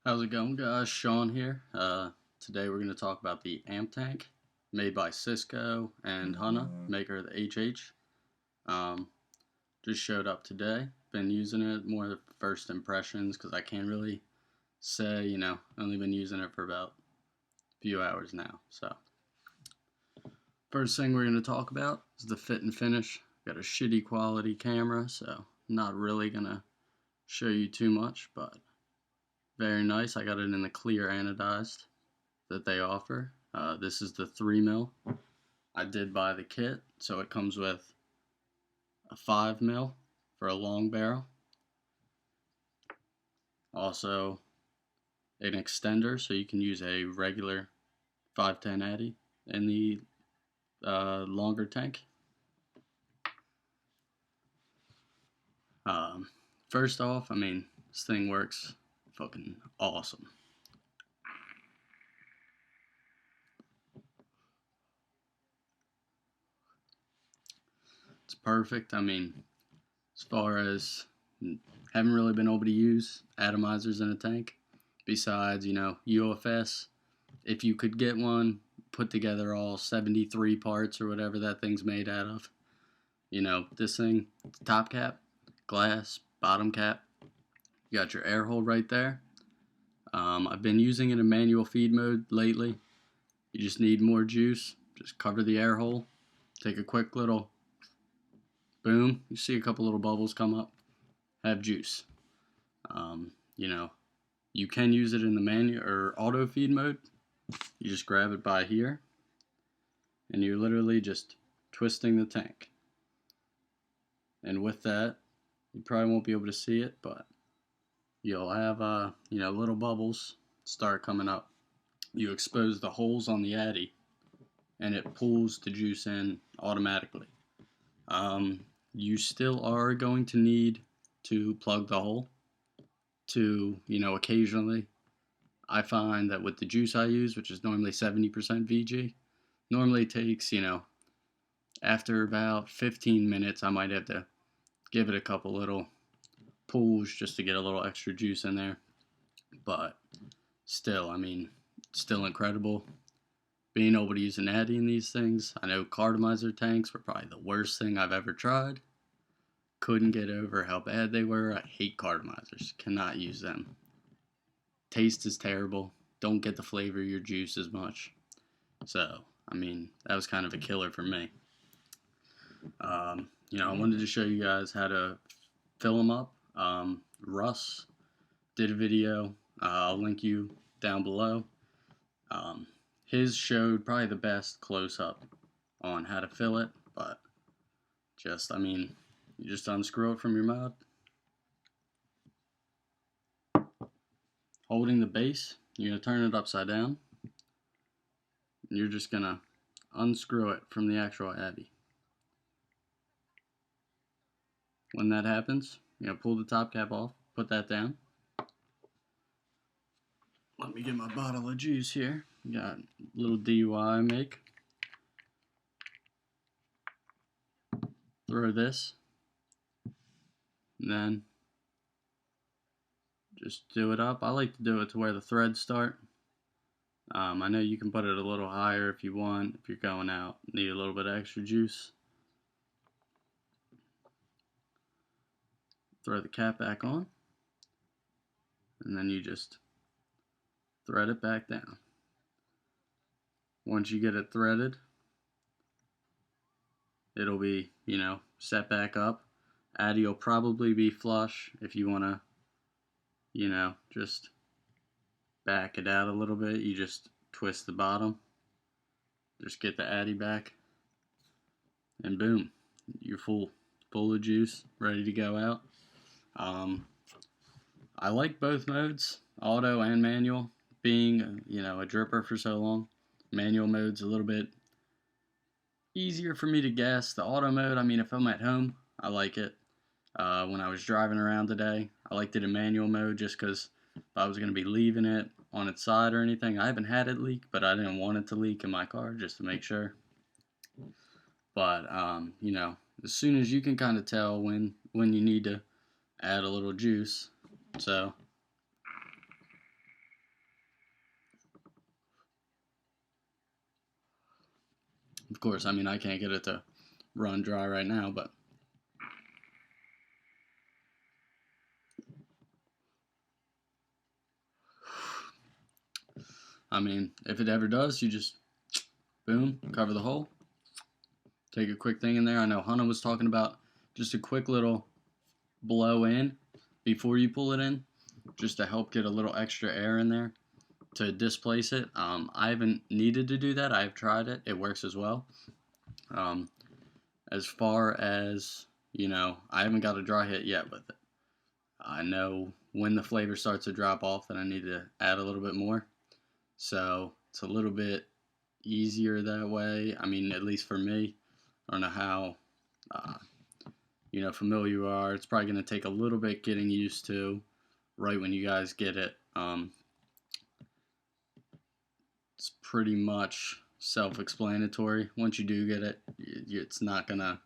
How's it going, guys? Sean here. Today we're going to talk about the amp tank made by Cisco and Hanna, maker of the HH. Um, just showed up today. Been using it, more the first impressions because I can't really say, only been using it for about a few hours now. So, first thing we're going to talk about is the fit and finish. Got a shitty quality camera, so not really going to show you too much, but very nice. I got it in the clear anodized that they offer. This is the 3 mil. I did buy the kit, so it comes with a 5 mil for a long barrel. Also, an extender, so you can use a regular 510 atty in the longer tank. First off, this thing works fucking awesome. It's perfect. As far as haven't really been able to use atomizers in a tank besides, UFS. If you could get one, put together all 73 parts or whatever that thing's made out of. This thing, top cap, glass, bottom cap. You got your air hole right there. I've been using it in manual feed mode lately. You just need more juice. Just cover the air hole. Take a quick little boom. You see a couple little bubbles come up. Have juice. You can use it in the manual or auto feed mode. You just grab it by here, and you're literally just twisting the tank. And with that, you probably won't be able to see it, but you'll have little bubbles start coming up. You expose the holes on the addy, and it pulls the juice in automatically. You still are going to need to plug the hole to, occasionally. I find that with the juice I use, which is normally 70% VG, normally takes, after about 15 minutes, I might have to give it a couple little pulls just to get a little extra juice in there. But still, still incredible being able to use an addy in these things. I know cartomizer tanks were probably the worst thing I've ever tried. Couldn't get over how bad they were. I hate cartomizers. Cannot use them. Taste is terrible. Don't get the flavor of your juice as much. So, that was kind of a killer for me. I wanted to show you guys how to fill them up. Russ did a video. I'll link you down below. His showed probably the best close-up on how to fill it, but you just unscrew it from your mouth. Holding the base, you're going to turn it upside down. And you're just going to unscrew it from the actual addy. When that happens, pull the top cap off, put that down. Let me get my bottle of juice here. Got a little DUI I make. Throw this. And then just do it up. I like to do it to where the threads start. I know you can put it a little higher if you want, if you're going out, need a little bit of extra juice. Throw the cap back on, and then you just thread it back down. Once you get it threaded, it'll be, set back up. Addy will probably be flush if you want to, just back it out a little bit. You just twist the bottom, just get the addy back, and boom, you're full of juice, ready to go out. I like both modes, auto and manual. Being, a dripper for so long, manual mode's a little bit easier for me to guess. The auto mode, if I'm at home, I like it. When I was driving around today, I liked it in manual mode just because if I was going to be leaving it on its side or anything. I haven't had it leak, but I didn't want it to leak in my car just to make sure. But, as soon as you can kind of tell when you need to add a little juice. So, Of course, I mean, I can't get it to run dry right now, but I mean, if it ever does, you just boom, cover the hole, take a quick thing in there. I know Hanna was talking about just a quick little blow in before you pull it in, just to help get a little extra air in there to displace it. I haven't needed to do that. I've tried it. It works as well. As far as, I haven't got a dry hit yet with it. I know when the flavor starts to drop off that I need to add a little bit more. So it's a little bit easier that way. I mean, at least for me. I don't know how, familiar you are. It's probably going to take a little bit getting used to right when you guys get it. It's pretty much self-explanatory. Once you do get it, it's not going to,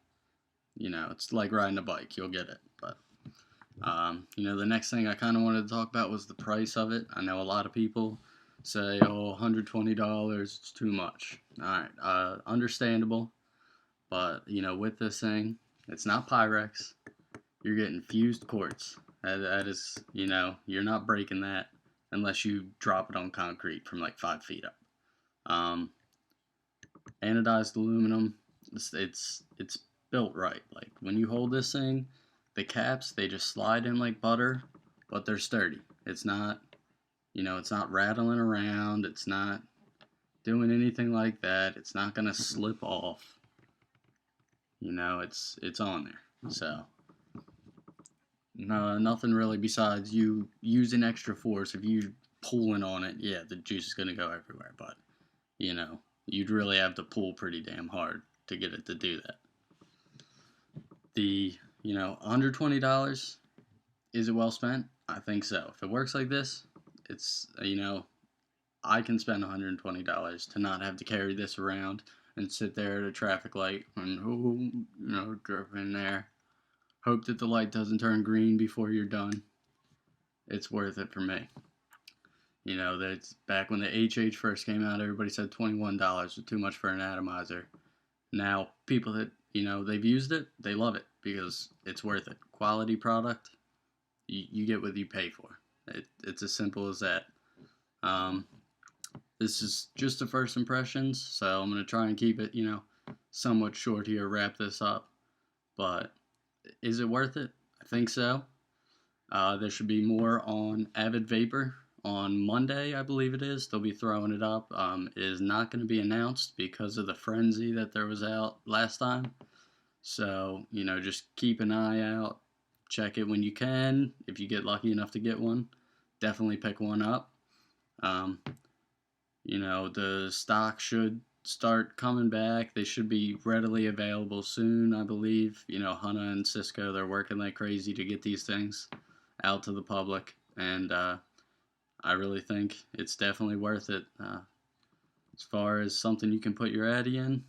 it's like riding a bike. You'll get it. But, the next thing I kind of wanted to talk about was the price of it. I know a lot of people say, oh, $120, it's too much. All right, understandable. But, with this thing, it's not Pyrex. You're getting fused quartz. That is, you're not breaking that unless you drop it on concrete from like 5 feet up. Anodized aluminum, it's built right. Like when you hold this thing, the caps, they just slide in like butter, but they're sturdy. It's not, it's not rattling around. It's not doing anything like that. It's not gonna slip off. It's on there. So no, nothing really besides you using extra force. If you pulling on it, yeah, the juice is gonna go everywhere. But you'd really have to pull pretty damn hard to get it to do that. The under $20, is it well spent? I think so. If it works like this, it's I can spend $120 to not have to carry this around and sit there at a traffic light and drop in there. Hope that the light doesn't turn green before you're done. It's worth it for me. That's back when the HH first came out, everybody said $21 was too much for an atomizer. Now, people that, they've used it, they love it because it's worth it. Quality product, you get what you pay for. It's as simple as that. This is just the first impressions, so I'm going to try and keep it, somewhat short here, wrap this up. But is it worth it? I think so. There should be more on Avid Vapor on Monday, I believe it is. They'll be throwing it up. It is not going to be announced because of the frenzy that there was out last time. So, just keep an eye out. Check it when you can. If you get lucky enough to get one, definitely pick one up. The stock should start coming back. They should be readily available soon, I believe. Hanna and Cisco, they're working like crazy to get these things out to the public. And I really think it's definitely worth it. As far as something you can put your atty in,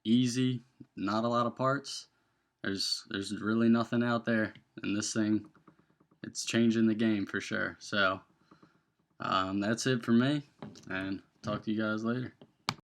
easy, not a lot of parts. There's really nothing out there, and this thing, it's changing the game for sure. So that's it for me, and talk to you guys later.